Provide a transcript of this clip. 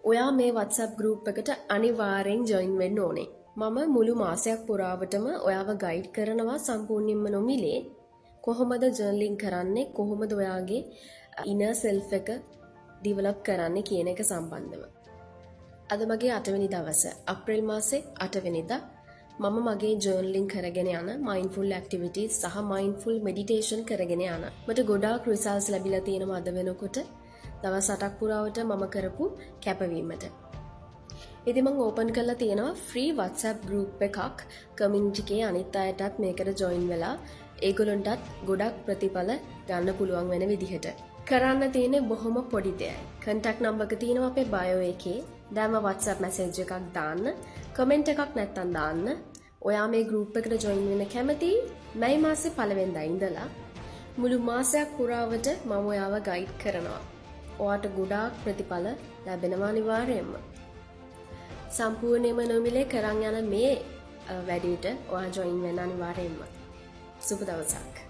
ඔයා මේ WhatsApp group එකට අනිවාර්යෙන් join වෙන්න ඕනේ. මම මුළු මාසයක් පුරාවටම ඔයාව ගයිඩ් කරනවා සම්පූර්ණයෙන්ම නොමිලේ. කොහොමද ජර්නලින් කරන්නේ, කොහොමද ඔයාගේ inner self එක develop කරන්නේ කියන එක සම්බන්ධව. අද මගේ 8 වෙනි දවස, අප්‍රේල් මාසේ 8 වෙනිදා මම මගේ ජර්නලින් කරගෙන යන mindful activities සහ mindful meditation කරගෙන යන. මට ගොඩාක් results ලැබිලා තියෙනවා අද වෙනකොට. දවස් 8ක් පුරාවට මම කරපු කැපවීමට. ඉතින් මම ඕපන් කරලා තියෙනවා free WhatsApp group එකක් community එකේ අනිත් අයටත් මේකට join වෙලා ඒගොල්ලන්ටත් ගොඩක් ප්‍රතිඵල ගන්න පුළුවන් වෙන විදිහට. කරන්න තියෙන්නේ බොහොම පොඩි දෙයක්. contact number එක තියෙනවා අපේ bio එකේ. දැන්ම WhatsApp message එකක් දාන්න, comment එකක් නැත්තම් දාන්න. ඔයා මේ group එකට join වෙන්න කැමති මැයි මාසේ 1 වෙනිදා ඉඳලා මුළු මාසයක් පුරාවට මම ඔයාව guide කරනවා. ඔයාට ගොඩාක් ප්‍රතිඵල ලැබෙනවා අනිවාර්යයෙන්ම. සම්පූර්ණයෙන්ම නොමිලේ කරන් යන මේ වැඩේට ඔයා join වෙන්න අනිවාර්යයෙන්ම. සුබ දවසක්.